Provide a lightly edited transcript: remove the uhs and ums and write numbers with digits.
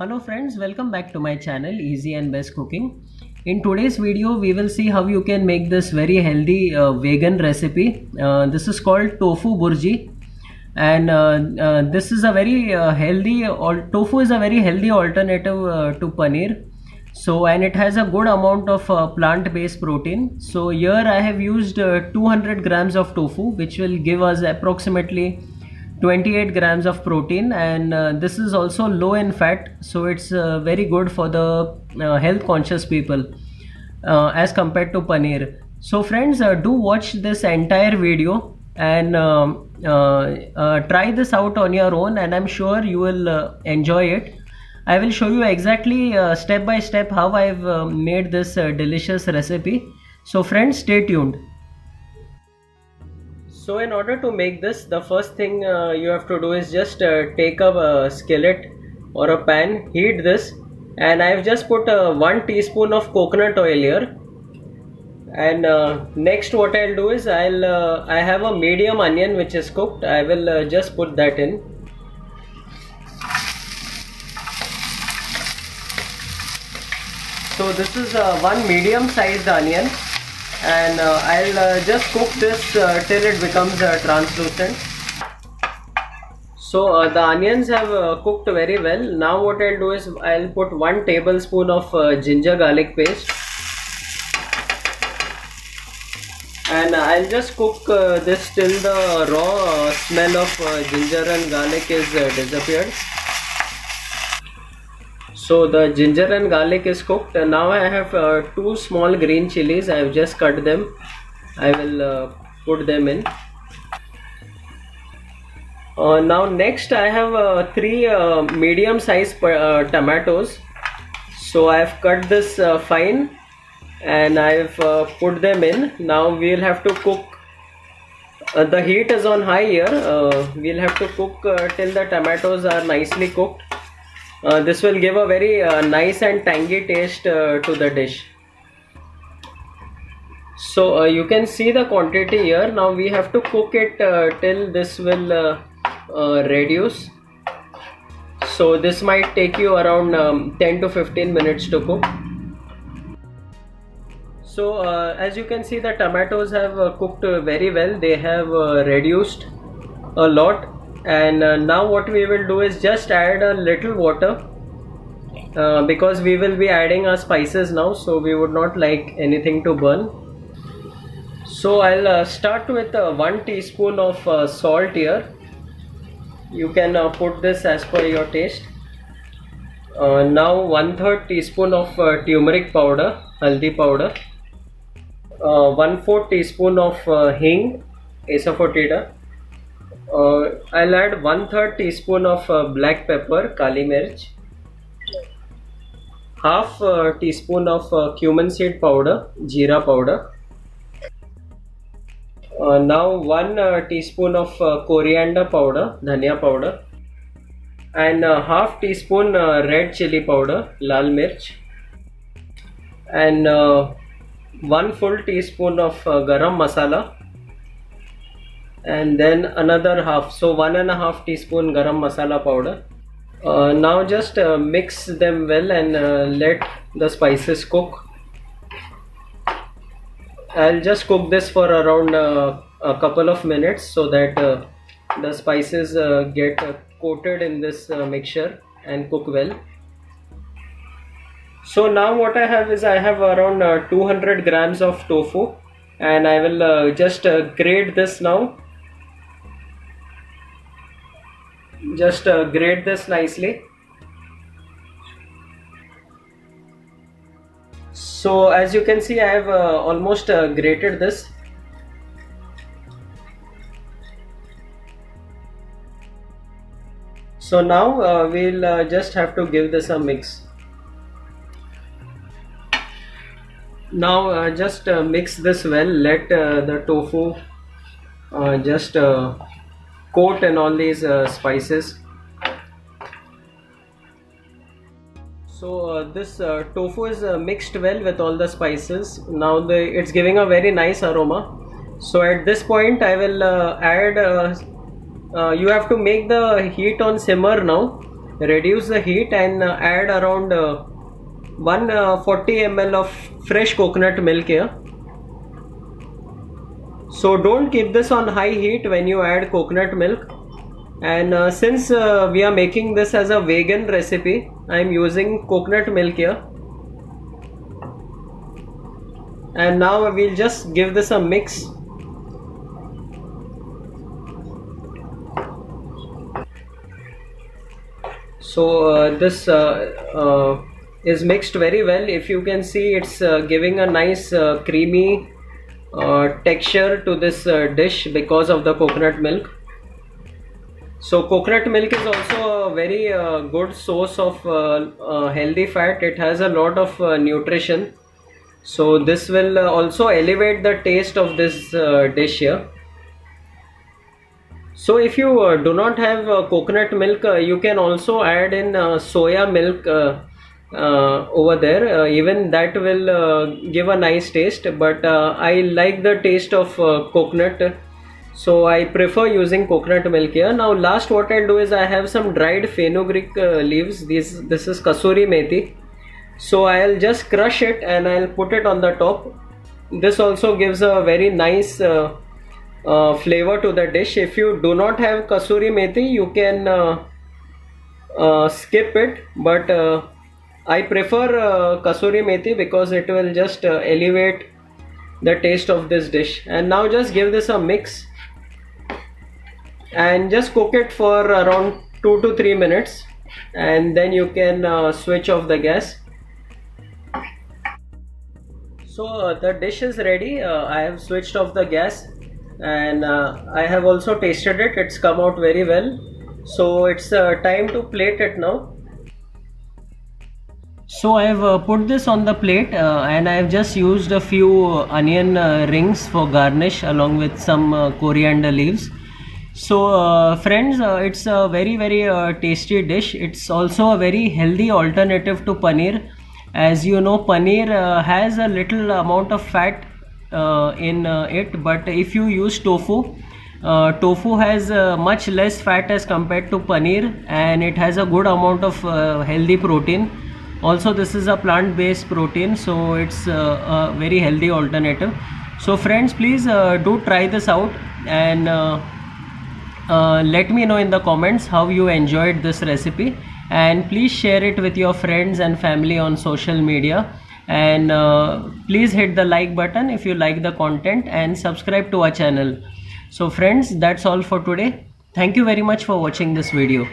Hello friends, welcome back to my channel Easy and Best Cooking. In today's video we will see how you can make this very healthy vegan recipe. This is called tofu burji, and this is a very tofu is a very healthy alternative to paneer. So, and it has a good amount of plant-based protein. So here I have used 200 grams of tofu, which will give us approximately 28 grams of protein, and this is also low in fat, so it's very good for the health conscious people as compared to paneer. So friends, do watch this entire video and try this out on your own, and I'm sure you will enjoy it. I will show you exactly step by step how I've made this delicious recipe. So friends, stay tuned. So in order to make this, the first thing you have to do is just take a skillet or a pan, heat this, and I've just put 1 teaspoon of coconut oil here. And next what I'll do is I have a medium onion which is cooked. I will just put that in. So this is one medium sized onion, and I'll just cook this till it becomes translucent. So the onions have cooked very well. Now what I'll do is I'll put 1 tablespoon of ginger garlic paste, and I'll just cook this till the raw smell of ginger and garlic is disappeared. So the ginger and garlic is cooked, and now I have 2 small green chilies. I have just cut them. I will put them in. Now next I have 3 medium sized tomatoes. So I have cut this fine, and I've put them in. Now we'll have to cook. The heat is on high here. We'll have to cook till the tomatoes are nicely cooked. This will give a very nice and tangy taste to the dish. So you can see the quantity here. Now we have to cook it till this will reduce. So this might take you around 10 to 15 minutes to cook. So as you can see, the tomatoes have cooked very well. They have reduced a lot. And now what we will do is just add a little water because we will be adding our spices now, so we would not like anything to burn. So I'll start with 1 teaspoon of salt here. You can put this as per your taste. Now 1/3 teaspoon of turmeric powder, haldi powder, 1/4 teaspoon of hing, asafoetida. I'll add 1/3 teaspoon of black pepper, kali mirch, half teaspoon of cumin seed powder, jeera powder. Now 1 teaspoon of coriander powder, dhania powder, and half teaspoon red chili powder, lal mirch, and 1 full teaspoon of garam masala, and then another half, so 1.5 teaspoon garam masala powder. Now just mix them well and let the spices cook. I'll just cook this for around a couple of minutes so that the spices get coated in this mixture and cook well. So now what I have is I have around 200 grams of tofu, and I will just grate this now. Just grate this nicely. So as you can see, I have almost grated this. So now we'll just have to give this a mix. Now just mix this well. Let the tofu just coat in all these spices. So this tofu is mixed well with all the spices. Now it's giving a very nice aroma. So at this point I will add you have to make the heat on simmer now. reduce the heat and add around 140 ml of fresh coconut milk here. So don't keep this on high heat when you add coconut milk. And since we are making this as a vegan recipe, I am using coconut milk here. And now we'll just give this a mix. So this is mixed very well. If you can see, it's giving a nice creamy texture to this dish because of the coconut milk. So coconut milk is also a very good source of healthy fat. It has a lot of nutrition. So this will also elevate the taste of this dish here. So if you do not have coconut milk, you can also add in soya milk over there. Even that will give a nice taste, but I like the taste of coconut, so I prefer using coconut milk here. Now last, what I'll do is I have some dried fenugreek leaves. This is kasuri methi. So I'll just crush it and I'll put it on the top. This also gives a very nice flavor to the dish. If you do not have kasuri methi, you can skip it, but I prefer kasuri methi because it will just elevate the taste of this dish. And now just give this a mix and just cook it for around 2 to 3 minutes, and then you can switch off the gas. So the dish is ready. I have switched off the gas, and I have also tasted it. It's come out very well. So it's time to plate it now. So I have put this on the plate, and I have just used a few onion rings for garnish along with some coriander leaves. So friends, it's a very tasty dish. It's also a very healthy alternative to paneer. As you know, paneer has a little amount of fat in it, but if you use tofu, tofu has much less fat as compared to paneer, and it has a good amount of healthy protein. Also, this is a plant-based protein, so it's a very healthy alternative. So friends, please do try this out, and let me know in the comments how you enjoyed this recipe, and please share it with your friends and family on social media, and please hit the like button if you like the content, and subscribe to our channel. So friends, that's all for today. Thank you very much for watching this video.